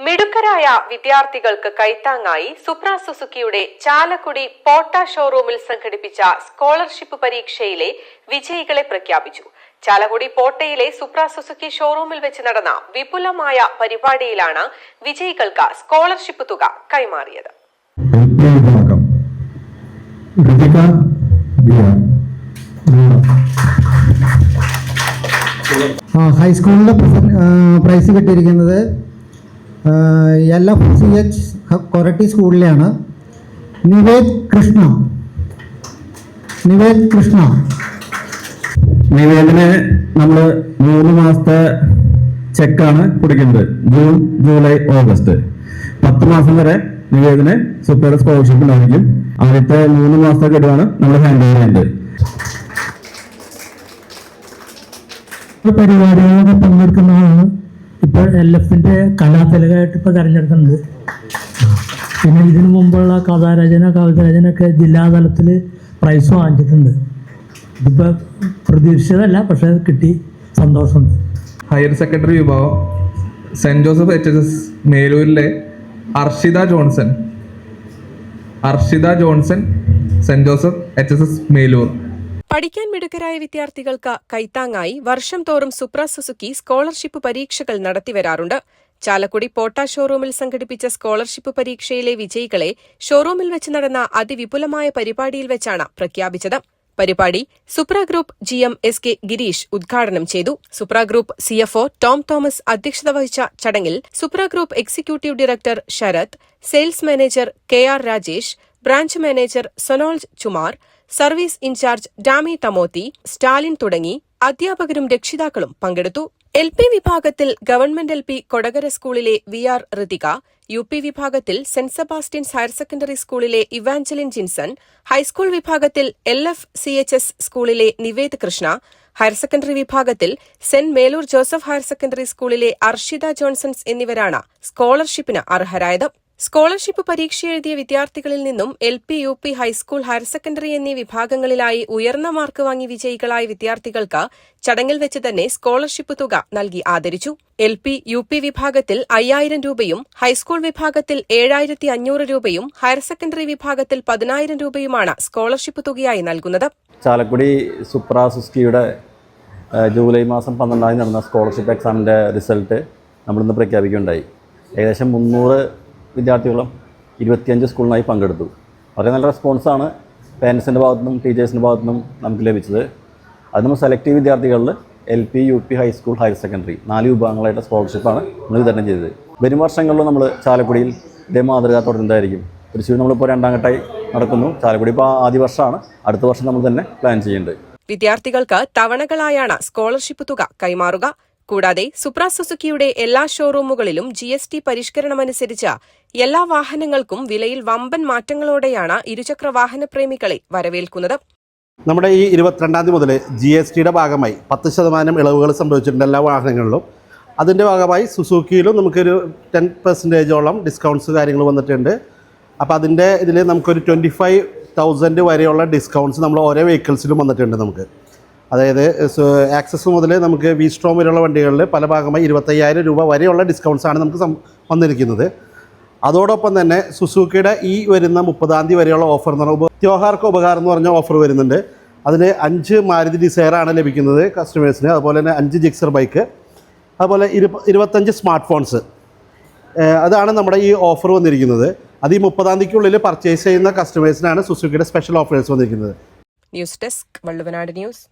മിടുക്കരായ വിദ്യാർത്ഥികൾക്ക് കൈത്താങ്ങായി സുപ്ര സുസുക്കിയുടെ ചാലക്കുടി പോട്ട ഷോറൂമിൽ സംഘടിപ്പിച്ച സ്കോളർഷിപ്പ് പരീക്ഷയിലെ വിജയികളെ പ്രഖ്യാപിച്ചു. ചാലക്കുടി പോട്ടയിലെ സുപ്ര സുസുക്കി ഷോറൂമിൽ വെച്ച് നടന്ന വിപുലമായ പരിപാടിയിലാണ് വിജയികൾക്ക് സ്കോളർഷിപ്പ് തുക കൈമാറിയത്. ഹൈസ്കൂളിലെ പ്രൈസ് കിട്ടിയിരിക്കുന്നത് LFCH കൊരട്ടി സ്കൂളിലെയാണ്. നിവേദ് കൃഷ്ണ. നിവേദിന് നമ്മൾ 3 മാസത്തെ ചെക്കാണ് കൊടുക്കുന്നത്. ജൂൺ, ജൂലൈ, ഓഗസ്റ്റ് 10 മാസം വരെ നിവേദിന് സൂപ്പർ സ്കോളർഷിപ്പ് ഉണ്ടായിരിക്കും. ആദ്യത്തെ 3 മാസത്തെ ഗഡുവാണ് നമ്മൾ ഹാൻഡിൽ ചെയ്യുന്നത്. പരിപാടികളൊക്കെ പങ്കെടുക്കുന്നതാണ് ഇപ്പോൾ LFന്റെ കലാതിലകമായിട്ട് ഇപ്പോൾ തിരഞ്ഞെടുക്കുന്നുണ്ട്. പിന്നെ ഇതിനു മുമ്പുള്ള കഥാരചന, കവിതാരചനയൊക്കെ ജില്ലാതലത്തിൽ പ്രൈസ് വാങ്ങിച്ചിട്ടുണ്ട്. ഇതിപ്പോൾ പ്രതീക്ഷിച്ചതല്ല, പക്ഷെ കിട്ടി, സന്തോഷമുണ്ട്. ഹയർ സെക്കൻഡറി വിഭാഗം സെൻറ് ജോസഫ് HSS മേലൂരിലെ Arshitha Johnson saint Joseph HSS Melur. പഠിക്കാൻ മിടുക്കരായ വിദ്യാർത്ഥികൾക്ക് കൈത്താങ്ങായി വർഷം തോറും സുപ്ര സുസുക്കി സ്കോളർഷിപ്പ് പരീക്ഷകൾ നടത്തിവരാറുണ്ട്. ചാലക്കുടി പോട്ട ഷോറൂമിൽ സംഘടിപ്പിച്ച സ്കോളർഷിപ്പ് പരീക്ഷയിലെ വിജയികളെ ഷോറൂമിൽ വെച്ച് നടന്ന അതിവിപുലമായ പരിപാടിയിൽ വെച്ചാണ് പ്രഖ്യാപിച്ചത്. പരിപാടി Supra group GM SK Girish ഉദ്ഘാടനം ചെയ്തു. Supra group CFO Tom Thomas അധ്യക്ഷത വഹിച്ച ചടങ്ങിൽ Supra group executive director Sarath, sales manager KR Rajesh, branch manager സൊനോൾജ് ചുമാർ, സർവീസ് ഇൻചാർജ് ഡാമി തമോത്തി, സ്റ്റാലിൻ തുടങ്ങി അധ്യാപകരും രക്ഷിതാക്കളും പങ്കെടുത്തു. LP വിഭാഗത്തിൽ ഗവൺമെന്റ് LP കൊടകര സ്കൂളിലെ VR ഋതിക, UP വിഭാഗത്തിൽ സെന്റ് സെബാസ്റ്റ്യൻസ് ഹയർ സെക്കൻഡറി സ്കൂളിലെ ഇവാഞ്ചലിൻ ജിൻസൺ, ഹൈസ്കൂൾ വിഭാഗത്തിൽ LFCHS സ്കൂളിലെ നിവേദ് കൃഷ്ണ, ഹയർ സെക്കൻഡറി വിഭാഗത്തിൽ saint Meloor Joseph higher secondary സ്കൂളിലെ അർഷിത ജോൺസൺസ് എന്നിവരാണ് സ്കോളർഷിപ്പിന് അർഹരായത്. സ്കോളർഷിപ്പ് പരീക്ഷ എഴുതിയ വിദ്യാർത്ഥികളിൽ നിന്നും LP, UP, high school, higher secondary എന്നീ വിഭാഗങ്ങളിലായി ഉയർന്ന മാർക്ക് വാങ്ങി വിജയികളായ വിദ്യാർത്ഥികൾക്ക് ചടങ്ങിൽ വെച്ച് തന്നെ സ്കോളർഷിപ്പ് തുക നൽകി ആദരിച്ചു. LP, UP വിഭാഗത്തിൽ 5000 രൂപയും ഹൈസ്കൂൾ വിഭാഗത്തിൽ 7500 രൂപയും ഹയർ സെക്കൻഡറി വിഭാഗത്തിൽ 10000 രൂപയുമാണ് സ്കോളർഷിപ്പ് തുകയായി നൽകുന്നത്. ചാലക്കുടി സുപ്ര സുസുക്കിയുടെ ജൂലൈ മാസം 12 നടന്ന സ്കോളർഷിപ്പ് എക്സാമിൻ്റെ റിസൾട്ട് നമ്മളിന്ന് പ്രഖ്യാപിക്കുകയുണ്ടായി. ഏകദേശം 300 വിദ്യാർത്ഥികളും 25 സ്കൂളിനായി പങ്കെടുത്തു. വളരെ നല്ല റെസ്പോൺസാണ് പേരൻസിൻ്റെ ഭാഗത്തുനിന്നും ടീച്ചേഴ്സിൻ്റെ ഭാഗത്തുനിന്നും നമുക്ക് ലഭിച്ചത്. അത് നമ്മൾ സെലക്റ്റീവ് വിദ്യാർത്ഥികളിൽ LP, UP, high school, higher secondary 4 വിഭാഗങ്ങളായിട്ട് സ്കോളർഷിപ്പാണ് നമ്മൾ വിതരണം ചെയ്തത്. വരും വർഷങ്ങളിലും നമ്മൾ ചാലക്കുടിയിൽ ഇതേ മാതൃക തുടരുന്നതായിരിക്കും. തൃശ്ശൂർ നമ്മളിപ്പോൾ 2ാം ഘട്ടമായി നടക്കുന്നു. ചാലക്കുടി ഇപ്പോൾ ആദ്യ വർഷമാണ്. അടുത്ത വർഷം നമ്മൾ തന്നെ പ്ലാൻ ചെയ്യുന്നുണ്ട്. വിദ്യാർത്ഥികൾക്ക് തവണകളായാണ് സ്കോളർഷിപ്പ് തുക കൈമാറുക. കൂടാതെ സുപ്ര സുസുക്കിയുടെ എല്ലാ ഷോറൂമുകളിലും GST പരിഷ്കരണമനുസരിച്ച് എല്ലാ വാഹനങ്ങൾക്കും വിലയിൽ വമ്പൻ മാറ്റങ്ങളോടെയാണ് ഇരുചക്ര വാഹന പ്രേമികളെ വരവേൽക്കുന്നത്. നമ്മുടെ ഈ 22-ാം തീയതി മുതൽ GSTയുടെ ഭാഗമായി 10% ഇളവുകൾ സംഭവിച്ചിട്ടുണ്ട് എല്ലാ വാഹനങ്ങളിലും. അതിൻ്റെ ഭാഗമായി സുസുക്കിയിലും നമുക്കൊരു 10% ഡിസ്കൗണ്ട്സ് കാര്യങ്ങൾ വന്നിട്ടുണ്ട്. അപ്പോൾ അതിൻ്റെ ഇതിൽ നമുക്കൊരു 25,000 വരെയുള്ള ഡിസ്കൗണ്ട്സ് നമ്മൾ ഓരോ വെഹിക്കിൾസിലും വന്നിട്ടുണ്ട്. നമുക്ക് അതായത് ആക്സസ് മുതൽ നമുക്ക് V-Strom വരെയുള്ള വണ്ടികളിൽ പല ഭാഗമായി 25,000 രൂപ വരെയുള്ള ഡിസ്കൗണ്ട്സാണ് നമുക്ക് വന്നിരിക്കുന്നത്. അതോടൊപ്പം തന്നെ സുസുക്കിയുടെ ഈ വരുന്ന 30-ാം തീയതി വരെയുള്ള ഓഫർ എന്ന് പറഞ്ഞാൽ ത്യോഹാർക്ക് ഉപകാരം എന്ന് പറഞ്ഞ ഓഫർ വരുന്നുണ്ട്. അതിന് 5 മാരുതി ഡിസയറാണ് ലഭിക്കുന്നത് കസ്റ്റമേഴ്സിന്. അതുപോലെ തന്നെ 5 ജിക്സർ ബൈക്ക്, അതുപോലെ 25 സ്മാർട്ട് ഫോൺസ്. അതാണ് നമ്മുടെ ഈ ഓഫർ വന്നിരിക്കുന്നത്. അത് ഈ 30-ാം തീയതിക്കുള്ളിൽ പർച്ചേസ് ചെയ്യുന്ന കസ്റ്റമേഴ്സിനാണ് സുസുക്കിയുടെ സ്പെഷ്യൽ ഓഫേഴ്സ് വന്നിരിക്കുന്നത്. News desk Valluvanad news.